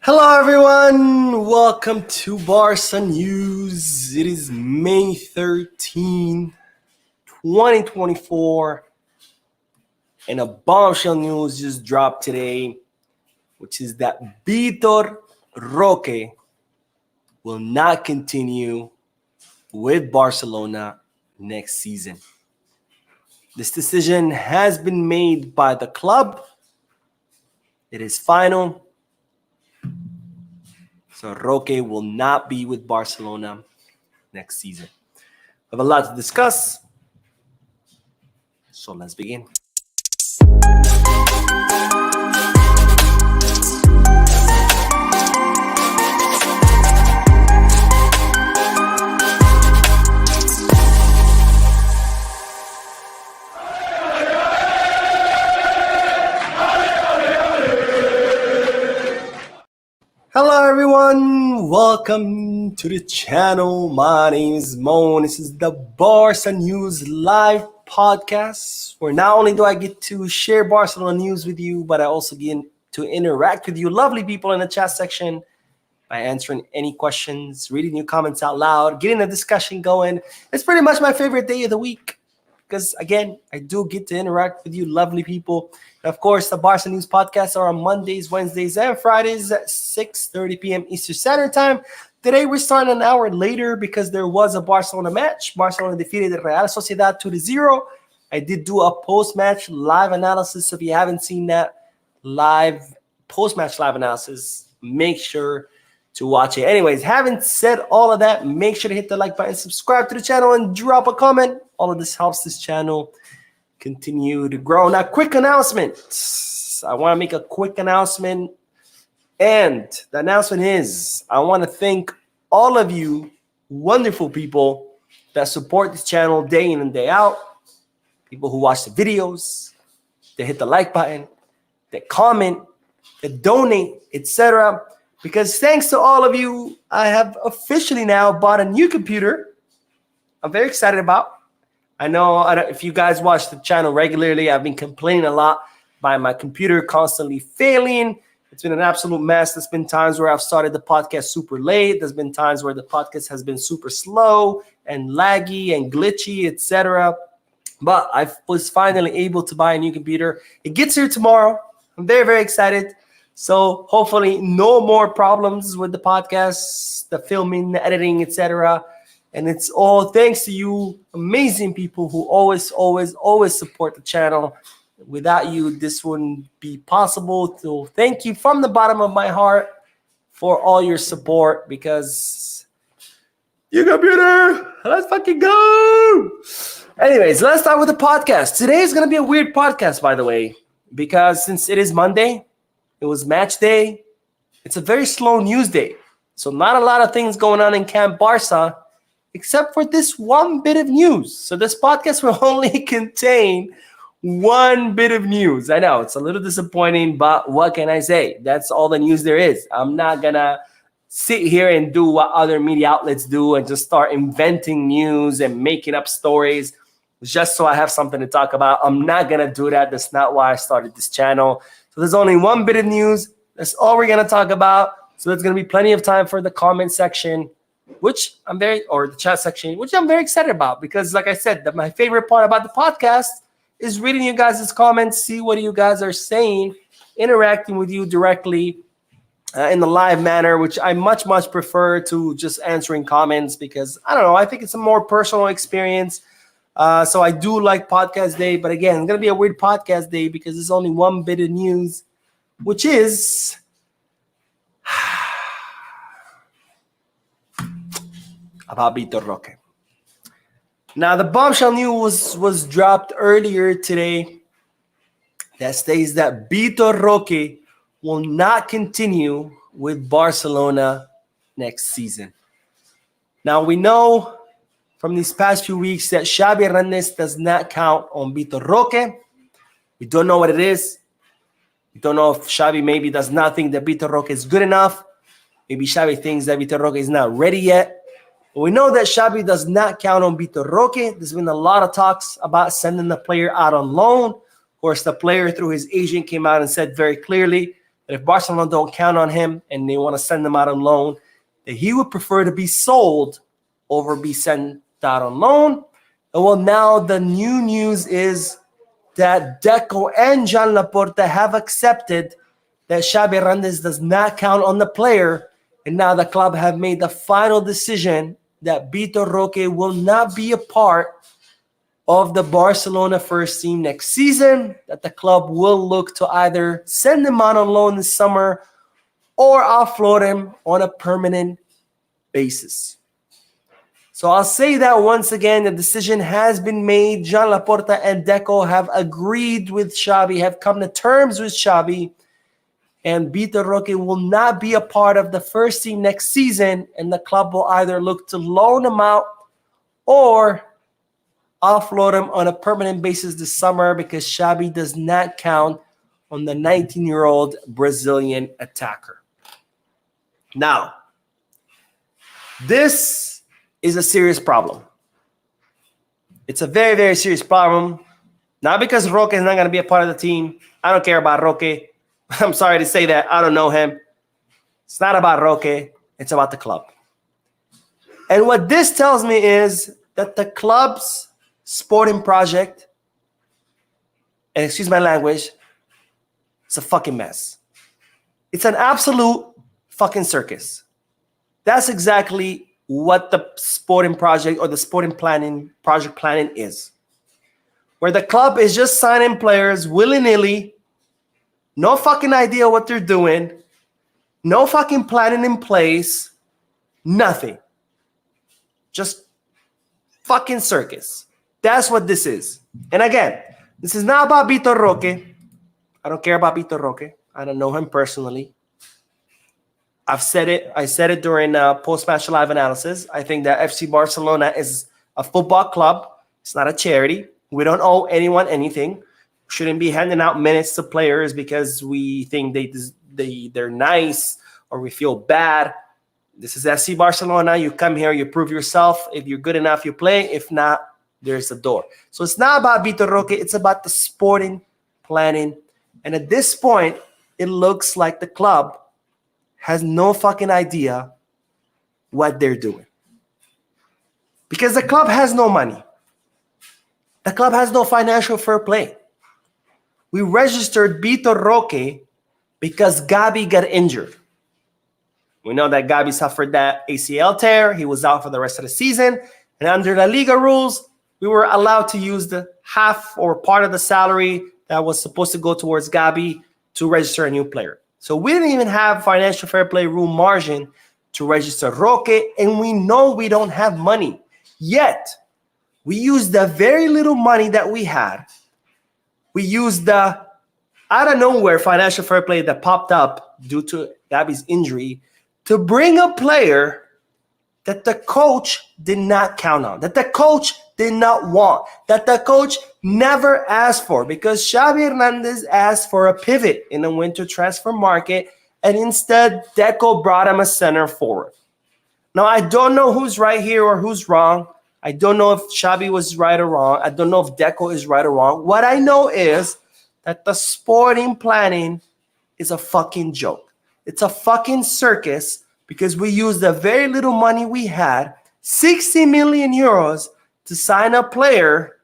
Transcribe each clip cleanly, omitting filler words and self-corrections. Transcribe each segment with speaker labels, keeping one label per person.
Speaker 1: Hello, everyone. Welcome to Barca News. It is May 13, 2024, and a bombshell news just dropped today, which is that Vitor Roque will not continue with Barcelona next season. This decision has been made by the club. It is final. So Roque will not be with Barcelona next season. We have a lot to discuss, so let's begin. Hello everyone, welcome to the channel. My name is Mo. This is the Barca News live podcast, where not only do I get to share Barcelona news with you, but I also get to interact with you lovely people in the chat section by answering any questions, reading your comments out loud, getting a discussion going. It's pretty much my favorite day of the week because, again, I do get to interact with you lovely people. And of course, the Barca News podcasts are on Mondays, Wednesdays, and Fridays at 6:30 p.m. Eastern Standard Time. Today, we're starting an hour later because there was a Barcelona match. Barcelona defeated the Real Sociedad 2-0. I did do a post-match live analysis. So if you haven't seen that post-match live analysis, make sure to watch it. Anyways, having said all of that, make sure to hit the like button, subscribe to the channel, and drop a comment. All of this helps this channel continue to grow. Now, quick announcement. I want to make a quick announcement. And the announcement is, I want to thank all of you wonderful people that support this channel day in and day out. People who watch the videos, that hit the like button, that comment, that donate, etc. Because thanks to all of you, I have officially now bought a new computer. I'm very excited about. I know if you guys watch the channel regularly, I've been complaining a lot by my computer constantly failing. It's been an absolute mess. There's been times where I've started the podcast super late. There's been times where the podcast has been super slow and laggy and glitchy, etc. But I was finally able to buy a new computer. It gets here tomorrow. I'm very, very excited. So hopefully no more problems with the podcast, the filming, the editing, etc. And it's all thanks to you amazing people who always support the channel. Without you, this wouldn't be possible. So thank you from the bottom of my heart for all your support, because your computer, let's fucking go. Anyways, let's start with the podcast. Today is going to be a weird podcast, by the way, because since it is Monday, it was match day. It's a very slow news day. So not a lot of things going on in Camp Barca, except for this one bit of news. So this podcast will only contain one bit of news. I know it's a little disappointing, but what can I say? That's all the news there is. I'm not going to sit here and do what other media outlets do and just start inventing news and making up stories just so I have something to talk about. I'm not going to do that. That's not why I started this channel. So there's only one bit of news. That's all we're going to talk about. So there's going to be plenty of time for the comment section, the chat section, which I'm very excited about, because like I said, my favorite part about the podcast is reading you guys' comments, see what you guys are saying, interacting with you directly in the live manner, which I much prefer to just answering comments, because I don't know, I think it's a more personal experience. So I do like podcast day, but again, it's going to be a weird podcast day because there's only one bit of news, which is about Vitor Roque. Now, the bombshell news was dropped earlier today that states that Vitor Roque will not continue with Barcelona next season. Now, we know from these past few weeks that Xavi Hernandez does not count on Vitor Roque. We don't know what it is. We don't know if Xavi maybe does not think that Vitor Roque is good enough. Maybe Xavi thinks that Vitor Roque is not ready yet. But we know that Xavi does not count on Vitor Roque. There's been a lot of talks about sending the player out on loan. Of course, the player through his agent came out and said very clearly that if Barcelona don't count on him and they want to send him out on loan, that he would prefer to be sold over be sent out on loan. And well, now the new news is that Deco and Joan Laporta have accepted that Xavi Hernandez does not count on the player, and now the club have made the final decision that Vitor Roque will not be a part of the Barcelona first team next season, that the club will look to either send him out on loan this summer or offload him on a permanent basis. So I'll say that once again, the decision has been made. Joan Laporta and Deco have agreed with Xavi, have come to terms with Xavi, and Vitor Roque will not be a part of the first team next season, and the club will either look to loan him out or offload him on a permanent basis this summer because Xavi does not count on the 19-year-old Brazilian attacker. Now, this is a serious problem. It's a very, very serious problem. Not because Roque is not going to be a part of the team. I don't care about Roque. I'm sorry to say that. I don't know him. It's not about Roque. It's about the club. And what this tells me is that the club's sporting project, and excuse my language, it's a fucking mess. It's an absolute fucking circus. That's exactly what the sporting project or the sporting project planning is. Where the club is just signing players willy-nilly, no fucking idea what they're doing, no fucking planning in place, nothing. Just fucking circus. That's what this is. And again, this is not about Vitor Roque. I don't care about Vitor Roque. I don't know him personally. I've said it. I said it during post-match live analysis. I think that FC Barcelona is a football club. It's not a charity. We don't owe anyone anything. Shouldn't be handing out minutes to players because we think they're nice or we feel bad. This is FC Barcelona. You come here, you prove yourself. If you're good enough, you play. If not, there's a door. So it's not about Vitor Roque. It's about the sporting planning. And at this point, it looks like the club has no fucking idea what they're doing. Because the club has no money. The club has no financial fair play. We registered Vitor Roque because Gabi got injured. We know that Gabi suffered that ACL tear. He was out for the rest of the season. And under La Liga rules, we were allowed to use the half or part of the salary that was supposed to go towards Gabi to register a new player. So we didn't even have financial fair play rule margin to register Roque, and we know we don't have money. Yet, we used the very little money that we had. We used the out of nowhere financial fair play that popped up due to Gabi's injury to bring a player that the coach did not count on, that the coach did not want, that the coach never asked for, because Xavi Hernandez asked for a pivot in the winter transfer market, and instead Deco brought him a center forward. Now, I don't know who's right here or who's wrong. I don't know if Xavi was right or wrong. I don't know if Deco is right or wrong. What I know is that the sporting planning is a fucking joke. It's a fucking circus because we used the very little money we had, 60 million euros, to sign a player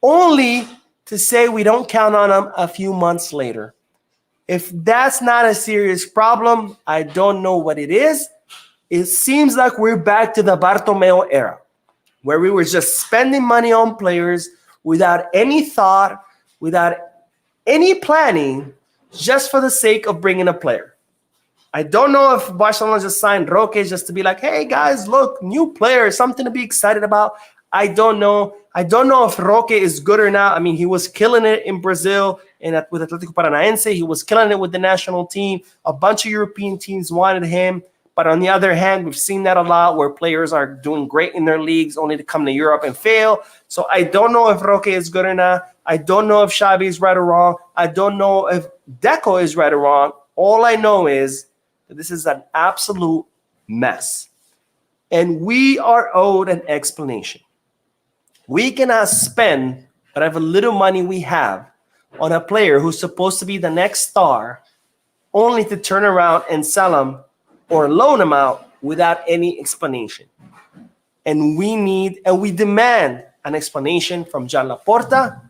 Speaker 1: only to say we don't count on him a few months later. If that's not a serious problem, I don't know what it is. It seems like we're back to the Bartomeu era, where we were just spending money on players without any thought, without any planning, just for the sake of bringing a player. I don't know if Barcelona just signed Roque just to be like, hey, guys, look, new player, something to be excited about. I don't know. I don't know if Roque is good or not. I mean, he was killing it in Brazil and with Atlético Paranaense. He was killing it with the national team. A bunch of European teams wanted him. But on the other hand, we've seen that a lot where players are doing great in their leagues only to come to Europe and fail. So I don't know if Roque is good or not. I don't know if Xavi is right or wrong. I don't know if Deco is right or wrong. All I know is that this is an absolute mess. And we are owed an explanation. We cannot spend whatever little money we have on a player who's supposed to be the next star only to turn around and sell him or loan him out without any explanation. And we demand an explanation from John Laporta.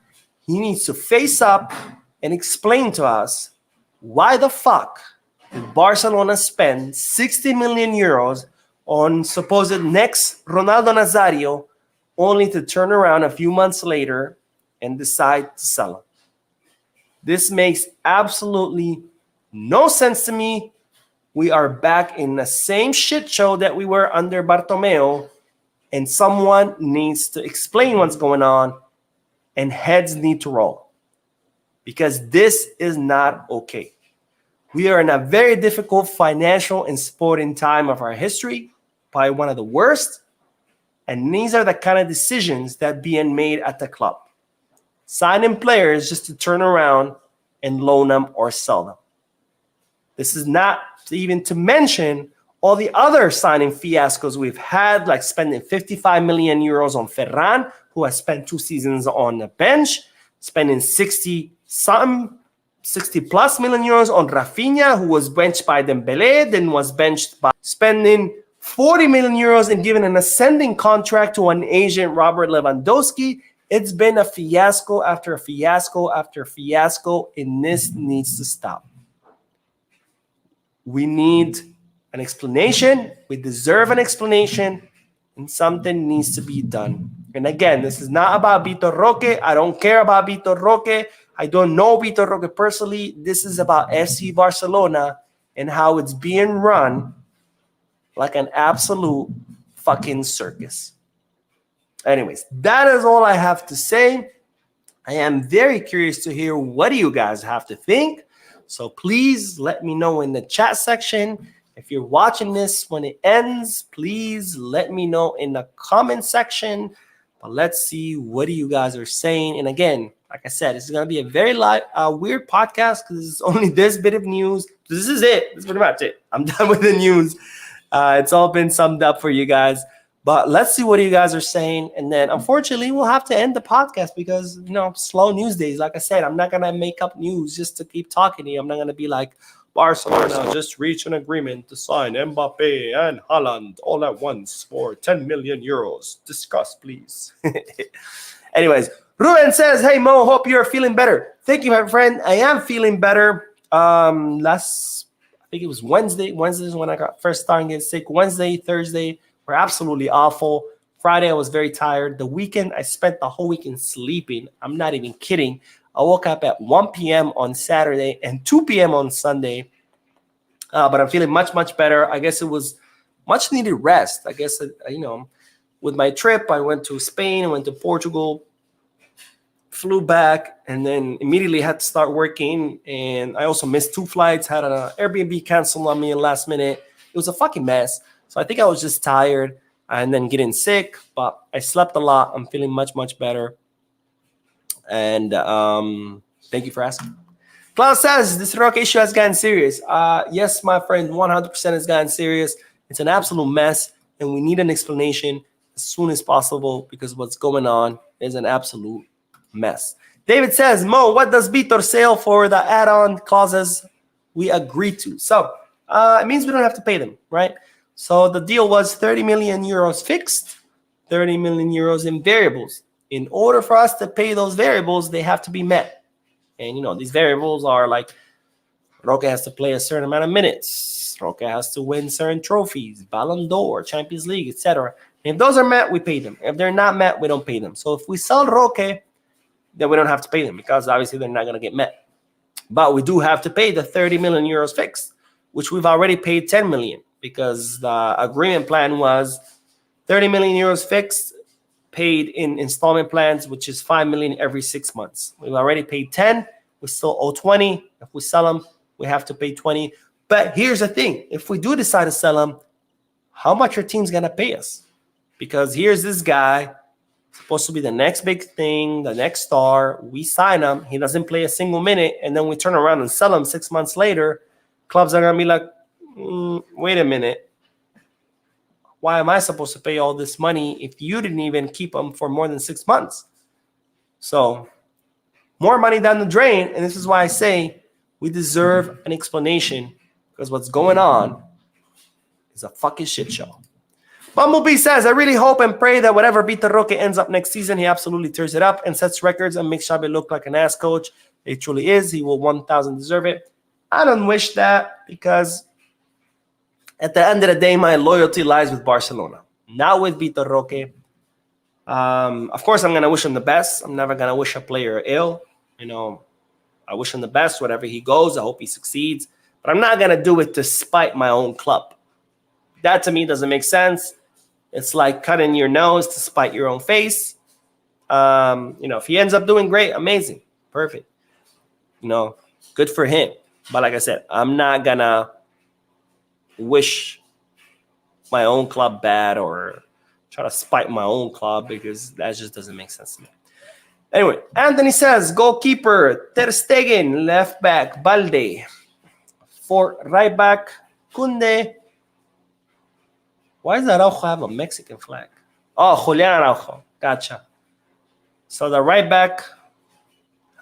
Speaker 1: He needs to face up and explain to us why the fuck did Barcelona spend 60 million euros on supposed next Ronaldo Nazario only to turn around a few months later and decide to sell him. This makes absolutely no sense to me. We are back in the same shit show that we were under Bartomeu, and someone needs to explain what's going on, and heads need to roll, because this is not okay. We are in a very difficult financial and sporting time of our history, probably one of the worst, and these are the kind of decisions that being made at the club. Signing players just to turn around and loan them or sell them. This is not even to mention all the other signing fiascos we've had, like spending 55 million euros on Ferran, who has spent 2 seasons on the bench, spending 60 plus million euros on Rafinha, who was benched by Dembele, then was benched by spending 40 million euros and giving an ascending contract to an agent, Robert Lewandowski. It's been a fiasco after a fiasco after a fiasco, and this needs to stop. We need an explanation. We deserve an explanation, and something needs to be done. And again, this is not about Vitor Roque. I don't care about Vitor Roque. I don't know Vitor Roque personally. This is about FC Barcelona and how it's being run like an absolute fucking circus. Anyways, that is all I have to say. I am very curious to hear what do you guys have to think. So please let me know in the chat section. If you're watching this when it ends, please let me know in the comment section. But let's see what you guys are saying. And again, like I said, this is going to be a very weird podcast because it's only this bit of news. This is it. This is pretty much it. I'm done with the news. It's all been summed up for you guys. But let's see what you guys are saying. And then, unfortunately, we'll have to end the podcast because, slow news days. Like I said, I'm not going to make up news just to keep talking to you. I'm not going to be like, Barcelona just reached an agreement to sign Mbappe and Haaland all at once for 10 million euros. Discuss, please. Anyways, Ruben says, hey, Mo, hope you're feeling better. Thank you, my friend. I am feeling better. I think it was Wednesday. Wednesday is when I got first starting getting sick. Wednesday, Thursday were absolutely awful. Friday, I was very tired. The weekend, I spent the whole weekend sleeping. I'm not even kidding. I woke up at 1 p.m. on Saturday and 2 p.m. on Sunday. But I'm feeling much, much better. I guess it was much needed rest. I guess, with my trip, I went to Spain, I went to Portugal, flew back, and then immediately had to start working. And I also missed 2 flights, had an Airbnb canceled on me in the last minute. It was a fucking mess. So I think I was just tired and then getting sick, but I slept a lot. I'm feeling much, much better. And thank you for asking. Klaus says, this Roque issue has gotten serious. Yes, my friend, 100% has gotten serious. It's an absolute mess, and we need an explanation as soon as possible because what's going on is an absolute mess. David says, Mo, what does Vitor say for the add-on clauses we agreed to? So it means we don't have to pay them, right? So the deal was 30 million euros fixed, 30 million euros in variables. In order for us to pay those variables, they have to be met. And, these variables are like Roque has to play a certain amount of minutes. Roque has to win certain trophies, Ballon d'Or, Champions League, etc. If those are met, we pay them. If they're not met, we don't pay them. So if we sell Roque, then we don't have to pay them because obviously they're not going to get met. But we do have to pay the 30 million euros fixed, which we've already paid 10 million because the agreement plan was 30 million euros fixed, paid in installment plans, which is 5 million every 6 months. We've already paid 10. We still owe 20. If we sell them, we have to pay 20. But here's the thing. If we do decide to sell them, how much your team's going to pay us? Because here's this guy, supposed to be the next big thing, the next star. We sign him. He doesn't play a single minute. And then we turn around and sell him 6 months later. Clubs are going to be like, wait a minute. Why am I supposed to pay all this money if you didn't even keep them for more than 6 months? So more money down the drain. And this is why I say We deserve an explanation because what's going on is a fucking shit show. Bumblebee says, I really hope and pray that whatever Vitor Roque ends up next season, he absolutely tears it up and sets records and makes Xavi look like an ass coach. He truly is. He will 1,000 deserve it. I don't wish that because at the end of the day, my loyalty lies with Barcelona, not with Vitor Roque. Of course, I'm going to wish him the best. I'm never going to wish a player ill. I wish him the best wherever he goes. I hope he succeeds. But I'm not going to do it to spite my own club. That to me doesn't make sense. It's like cutting your nose to spite your own face. If he ends up doing great, amazing. Perfect. Good for him. But like I said, I'm not going to wish my own club bad or try to spite my own club because that just doesn't make sense to me. Anyway, Anthony says, goalkeeper, Ter Stegen, left back, Balde. For right back, Kunde. Why does Araujo have a Mexican flag? Oh, Julian Araujo. Gotcha. So the right back.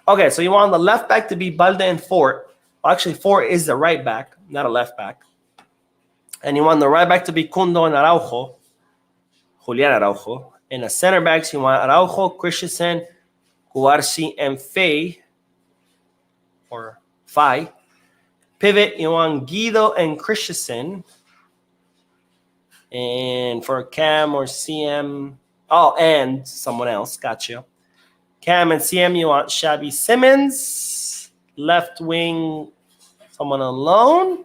Speaker 1: Okay, so you want the left back to be Balde and Fort. Well, actually, Fort is the right back, not a left back. And you want the right back to be Kundo and Araujo. Julian Araujo. And the center backs, you want Araujo, Christensen, Cuarsi, and Fay. Or Fai. Pivot, you want Guido and Christensen. And for Cam or CM, and someone else, gotcha. Cam and CM, you want Xavi Simmons. Left wing, someone on loan.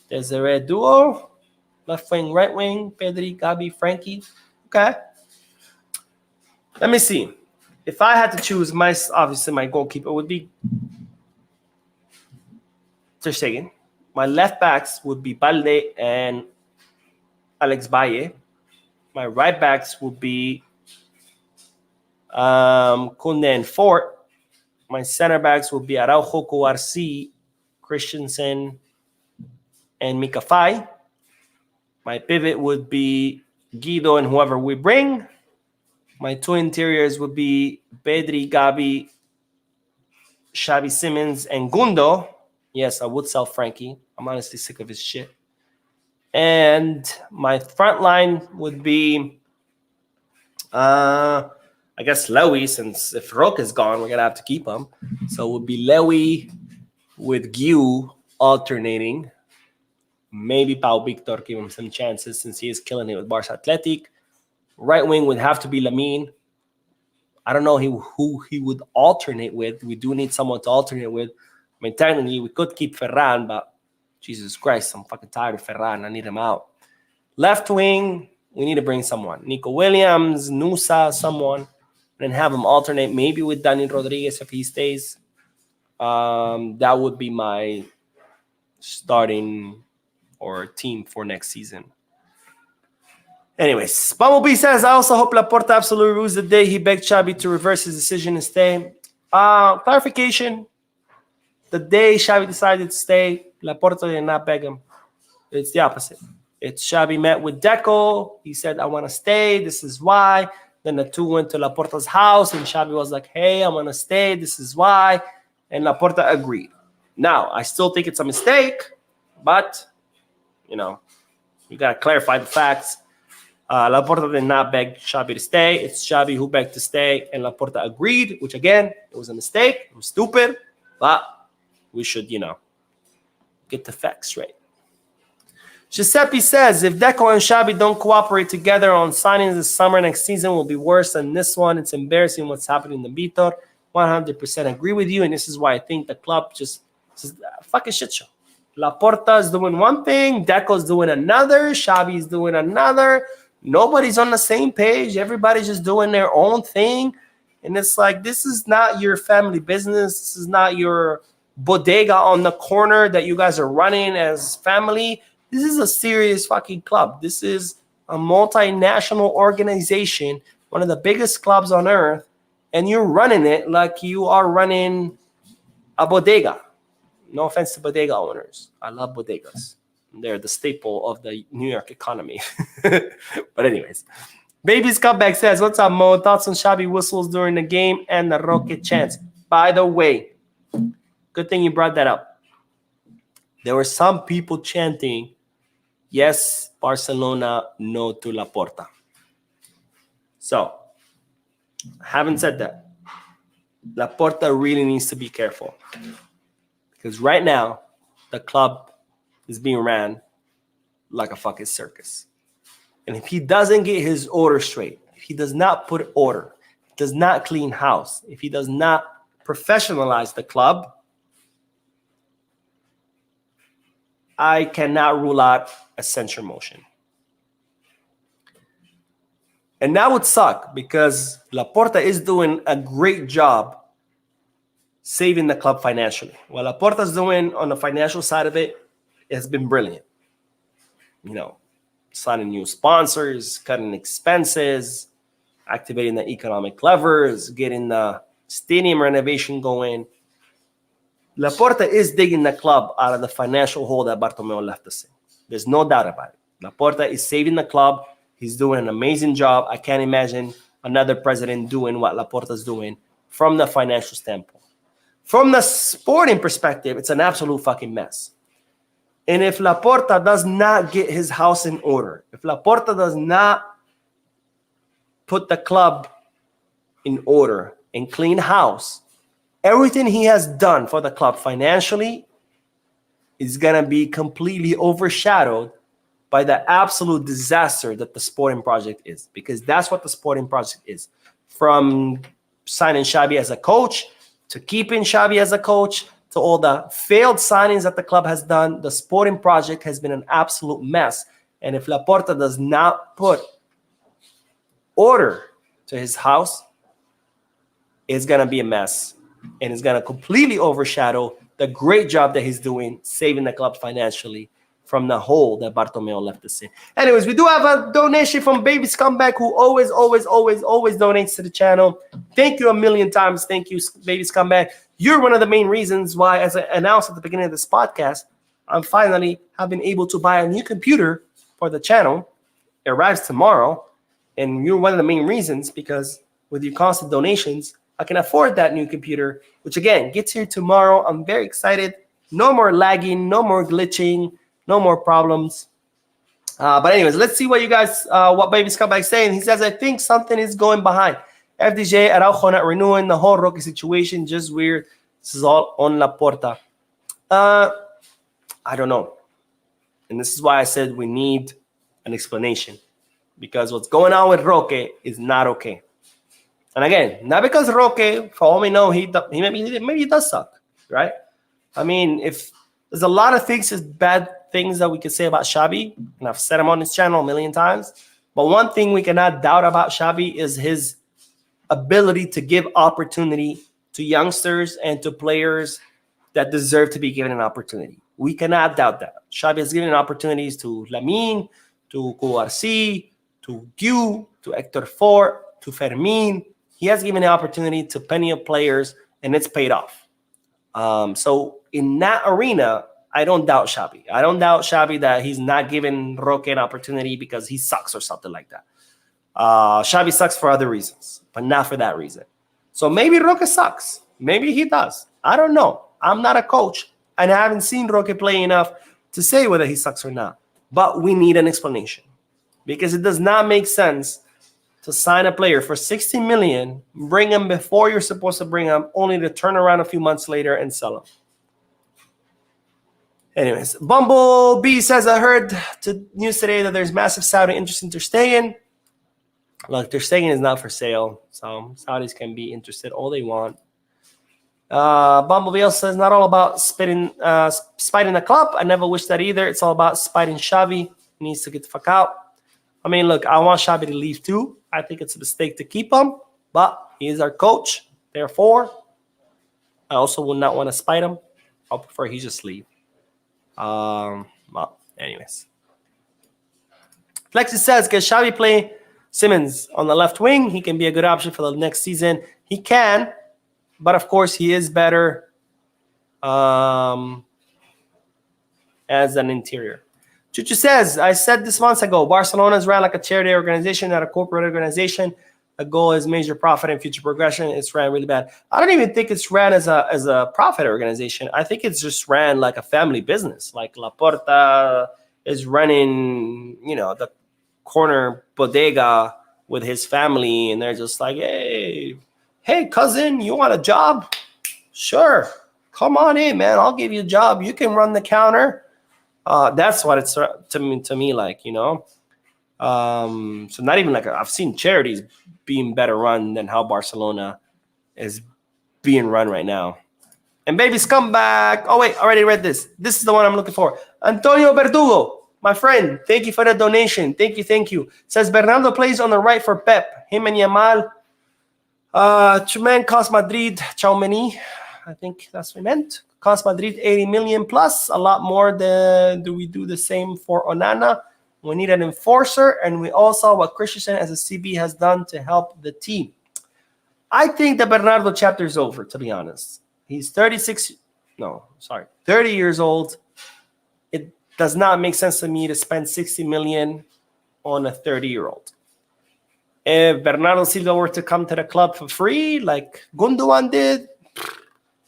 Speaker 1: There's a red duo. Left wing, right wing, Pedri, Gabi, Frankie. Okay. Let me see. If I had to choose, obviously my goalkeeper would be Ter Stegen. My left backs would be Balde and Alex Valle. My right backs would be Kunde and Fort. My center backs would be Araujo, Cuarsi, Christensen, and Mika Fai. My pivot would be Guido and whoever we bring. My two interiors would be Pedri, Gabi, Xavi Simmons, and Gundo. Yes, I would sell Frankie. I'm honestly sick of his shit. And my front line would be, I guess, Lewy, since if Roque is gone, we're going to have to keep him. So it would be Lewy with Gu alternating. Maybe Pau Victor, give him some chances since he is killing it with Barca Athletic. Right wing would have to be Lamine. I don't know who he would alternate with. We do need someone to alternate with. I mean, technically, we could keep Ferran, but Jesus Christ, I'm fucking tired of Ferran. I need him out. Left wing, we need to bring someone. Nico Williams, Nusa, someone. And then have him alternate maybe with Dani Rodriguez if he stays. That would be my starting or team for next season. Anyways, Bumblebee says, I also hope Laporta absolutely rules the day he begged Xavi to reverse his decision and stay. Clarification. The day Xavi decided to stay, Laporta did not beg him. It's the opposite. It's Xavi met with Deco. He said, I want to stay. This is why. Then the two went to Laporta's house, and Xavi was like, hey, I want to stay. This is why. And Laporta agreed. Now, I still think it's a mistake, but, you got to clarify the facts. Laporta did not beg Xavi to stay. It's Xavi who begged to stay, and Laporta agreed, which, again, it was a mistake. It was stupid, but we should, get the facts right. Giuseppe says, if Deco and Xavi don't cooperate together on signings this summer, next season will be worse than this one. It's embarrassing what's happening to Vitor. 100% agree with you, and this is why I think the club just is a fucking shit show. Laporta is doing one thing, Deco's doing another, Xavi's doing another. Nobody's on the same page. Everybody's just doing their own thing. And it's like, this is not your family business. This is not your bodega on the corner that you guys are running as family. This is a serious fucking club. This is a multinational organization, one of the biggest clubs on earth, and you're running it like you are running a bodega. No offense to bodega owners. I love bodegas. They're the staple of the New York economy. But anyways, Baby's Comeback says, what's up, Mo? Thoughts on Xavi whistles during the game and the Roque chants? By the way, good thing you brought that up. there were some people chanting, yes, Barcelona, no to Laporta. So, having said that, Laporta really needs to be careful. Because right now, the club is being ran like a fucking circus. And if he doesn't get his order straight, if he does not put order, does not clean house, if he does not professionalize the club, I cannot rule out a censure motion. And that would suck because Laporta is doing a great job saving the club financially. What Laporta's doing on the financial side of it has been brilliant. You know, signing new sponsors, cutting expenses, activating the economic levers, getting the stadium renovation going. Laporta is digging the club out of the financial hole that Bartomeu left us in. There's no doubt about it. Laporta is saving the club. He's doing an amazing job. I can't imagine another president doing what Laporta's doing from the financial standpoint. From the sporting perspective, it's an absolute fucking mess. And if Laporta does not get his house in order, if Laporta does not put the club in order and clean house, everything he has done for the club financially is going to be completely overshadowed by the absolute disaster that the sporting project is. Because that's what the sporting project is. From signing Xavi as a coach, to keeping Xavi as a coach, to all the failed signings that the club has done, the sporting project has been an absolute mess. And if Laporta does not put order to his house, it's going to be a mess. And it's going to completely overshadow the great job that he's doing saving the club financially from the hole that Bartomeu left us in. Anyways, we do have a donation from Baby Scumbag, who always donates to the channel. Thank you a million times. Thank you, Baby Scumbag. You're one of the main reasons why, as I announced at the beginning of this podcast, I'm finally have been able to buy a new computer for the channel. It arrives tomorrow. And you're one of the main reasons, because with your constant donations, I can afford that new computer, which again gets here tomorrow. I'm very excited. No more lagging, no more glitching, no more problems. But anyways, let's see what you guys, what Baby Scumbag is saying. He says, I think something is going behind. FDJ, Araujo not renewing, the whole Roque situation, just weird. This is all on Laporta. I don't know. And this is why I said we need an explanation. Because what's going on with Roque is not okay. And again, not because Roque, for all we know, maybe he does suck, right? I mean, if there's a lot of things, bad things that we could say about Xavi, and I've said him on this channel a million times. But one thing we cannot doubt about Xavi is his ability to give opportunity to youngsters and to players that deserve to be given an opportunity. We cannot doubt that. Xavi has given opportunities to Lamine, to Kouarsi, to Gu, to Hector Fort, to Fermin. He has given the opportunity to plenty of players, and it's paid off. So in that arena, I don't doubt Xavi. I don't doubt Xavi that he's not giving Roque an opportunity because he sucks or something like that. Xavi sucks for other reasons, but not for that reason. So maybe Roque sucks. Maybe he does. I don't know. I'm not a coach, and I haven't seen Roque play enough to say whether he sucks or not. But we need an explanation, because it does not make sense to sign a player for 60 million, bring him before you're supposed to bring him, only to turn around a few months later and sell him. Anyways, Bumblebee says, I heard news today that there's massive Saudi interest in Ter Stegen. Look, Ter Stegen is not for sale, so Saudis can be interested all they want. Bumblebee also says, not all about spiting the club. I never wish that either. It's all about spiting Xavi. He needs to get the fuck out. I mean, look, I want Xavi to leave too. I think it's a mistake to keep him, but he is our coach. Therefore, I also would not want to spite him. I'll prefer he just leave. Well, anyways. Flexi says, can Xavi play Simmons on the left wing? He can be a good option for the next season. He can, but of course he is better as an interior. Chuchu says, I said this months ago, Barcelona's ran like a charity organization, not a corporate organization. A goal is major profit and future progression. It's ran really bad. I don't even think it's ran as a profit organization. I think it's just ran like a family business. Like Laporta is running, the corner bodega with his family, and they're just like, hey, cousin, you want a job? Sure, come on in, man. I'll give you a job. You can run the counter. That's what it's to me like, So not even like I've seen charities being better run than how Barcelona is being run right now. And baby's come back. Oh wait, already read this. This is the one I'm looking for. Antonio Verdugo, my friend. Thank you for the donation. Thank you. Says Bernardo plays on the right for Pep. Him and Yamal. Chuman cost Madrid. Chaumeni. I think that's what we meant. Cost Madrid 80 million plus. A lot more than do we do the same for Onana. We need an enforcer, and we all saw what Christensen as a CB has done to help the team. I think the Bernardo chapter is over, to be honest. He's 30 years old. It does not make sense to me to spend 60 million on a 30-year-old. If Bernardo Silva were to come to the club for free, like Gundogan did,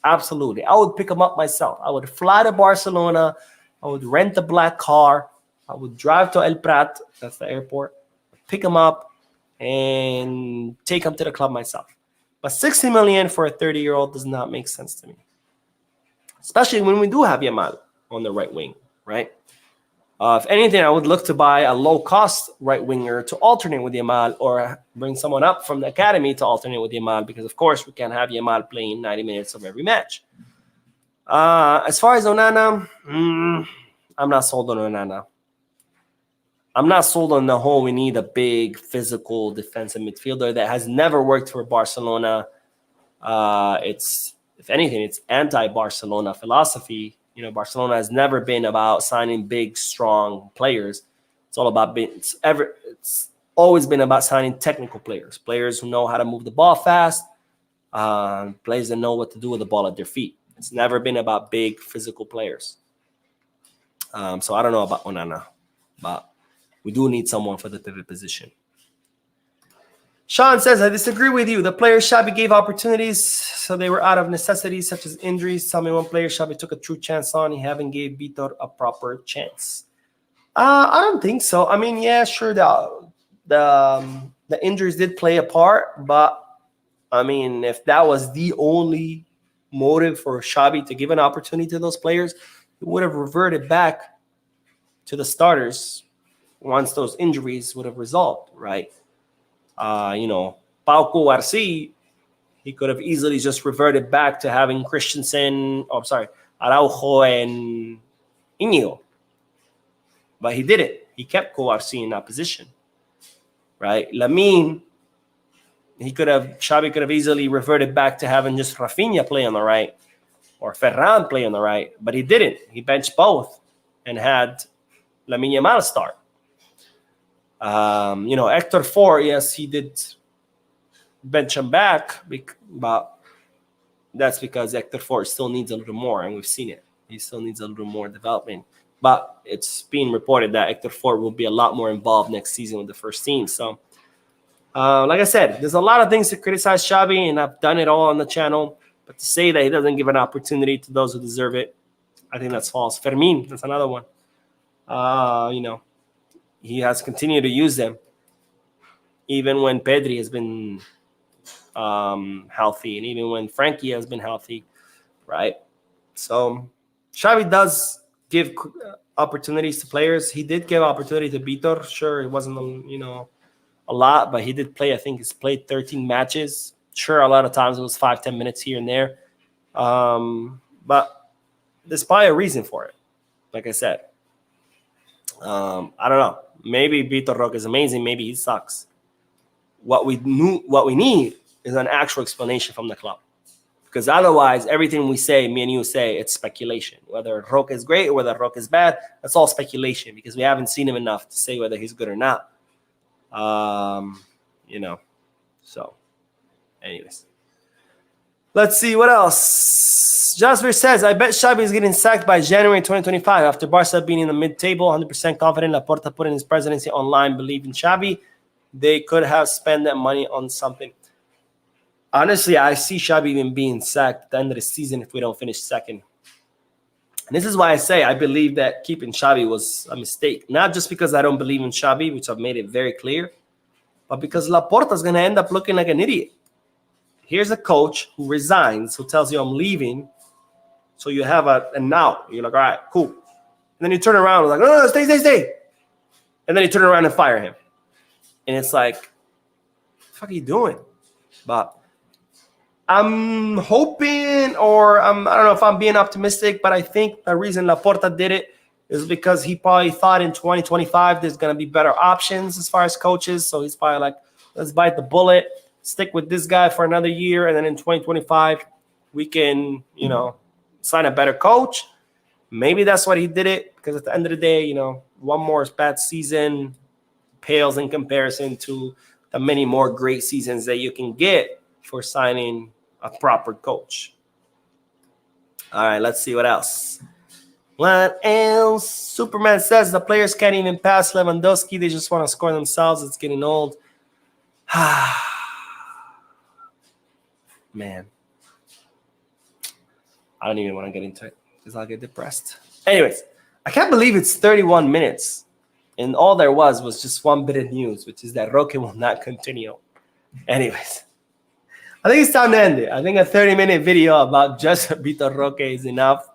Speaker 1: absolutely. I would pick him up myself. I would fly to Barcelona. I would rent a black car. I would drive to El Prat, that's the airport, pick him up, and take him to the club myself. But 60 million for a 30-year-old does not make sense to me. Especially when we do have Yamal on the right wing, right? If anything, I would look to buy a low-cost right winger to alternate with Yamal, or bring someone up from the academy to alternate with Yamal, because, of course, we can't have Yamal playing 90 minutes of every match. As far as Onana, I'm not sold on Onana. I'm not sold on the whole we need a big physical defensive midfielder. That has never worked for Barcelona. It's, if anything, it's anti-Barcelona philosophy. Barcelona has never been about signing big, strong players. It's all about it's always been about signing technical players who know how to move the ball fast, players that know what to do with the ball at their feet. It's never been about big physical players. So I don't know about Onana, but we do need someone for the pivot position. Sean says, I disagree with you. The players Xavi gave opportunities, so they were out of necessities such as injuries. Tell me one player Xavi took a true chance on. He haven't gave Vitor a proper chance. I don't think so. I mean, yeah, sure, the injuries did play a part, but I mean, if that was the only motive for Xavi to give an opportunity to those players, he would have reverted back to the starters once those injuries would have resolved, right? Pau Cubarsí, he could have easily just reverted back to having Araujo and Iñigo. But he didn't. He kept Cubarsí in that position, right? Lamine, Xavi could have easily reverted back to having just Rafinha play on the right or Ferran play on the right, but he didn't. He benched both and had Lamine Yamal start. Hector Ford, yes, he did bench him back, but that's because Hector Ford still needs a little more, and we've seen it. He still needs a little more development. But it's being reported that Hector Ford will be a lot more involved next season with the first team. So, like I said, there's a lot of things to criticize Xavi, and I've done it all on the channel. But to say that he doesn't give an opportunity to those who deserve it, I think that's false. Fermin, that's another one. He has continued to use them, even when Pedri has been healthy, and even when Frankie has been healthy, right? So Xavi does give opportunities to players. He did give opportunity to Vitor. Sure, it wasn't a lot, but he did play. I think he's played 13 matches. Sure, a lot of times it was 5-10 minutes here and there, but there's probably a reason for it. Like I said, I don't know. Maybe Vitor Roque is amazing. Maybe he sucks. What we need is an actual explanation from the club. Because otherwise, everything we say, me and you say, it's speculation. Whether Roque is great or whether Roque is bad, that's all speculation because we haven't seen him enough to say whether he's good or not. So, anyways. Let's see what else. Jasper says, I bet Xavi is getting sacked by January 2025 after Barca being in the mid-table. 100% confident Laporta putting his presidency online, believe in Xavi. they could have spent that money on something. Honestly, I see Xavi even being sacked at the end of the season if we don't finish second. And this is why I say I believe that keeping Xavi was a mistake. Not just because I don't believe in Xavi, which I've made it very clear, but because Laporta's going to end up looking like an idiot. Here's a coach who resigns, who tells you I'm leaving, so you have a now. You're like, all right, cool. And then you turn around and like, no, stay. And then you turn around and fire him. And it's like, what the fuck are you doing? But I'm hoping, or I don't know if I'm being optimistic, but I think the reason Laporta did it is because he probably thought in 2025 there's going to be better options as far as coaches. So he's probably like, let's bite the bullet, stick with this guy for another year, and then in 2025 we can, sign a better coach. Maybe that's why he did it, because at the end of the day, one more bad season pales in comparison to the many more great seasons that you can get for signing a proper coach. All right, let's see what else. What else? Superman says the players can't even pass Lewandowski. They just want to score themselves. It's getting old. Man. I don't even want to get into it because I'll get depressed. Anyways, I can't believe it's 31 minutes. And all there was just one bit of news, which is that Roque will not continue. Anyways, I think it's time to end it. I think a 30-minute video about just Vitor Roque is enough.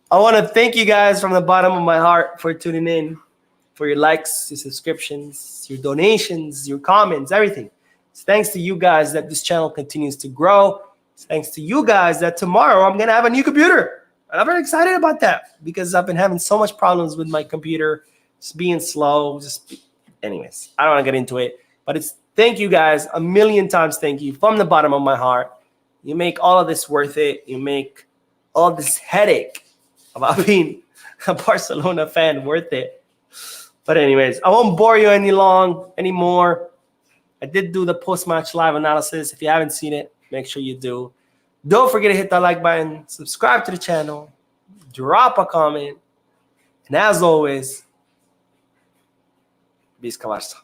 Speaker 1: I want to thank you guys from the bottom of my heart for tuning in, for your likes, your subscriptions, your donations, your comments, everything. It's thanks to you guys that this channel continues to grow. It's thanks to you guys that tomorrow I'm going to have a new computer. And I'm very excited about that because I've been having so much problems with my computer, just being slow. Anyways, I don't want to get into it, but it's thank you guys a million times. Thank you from the bottom of my heart. You make all of this worth it. You make all this headache about being a Barcelona fan worth it. But anyways, I won't bore you anymore. I did do the post-match live analysis. If you haven't seen it, make sure you do. Don't forget to hit that like button, subscribe to the channel, drop a comment, and as always, Visca Barça.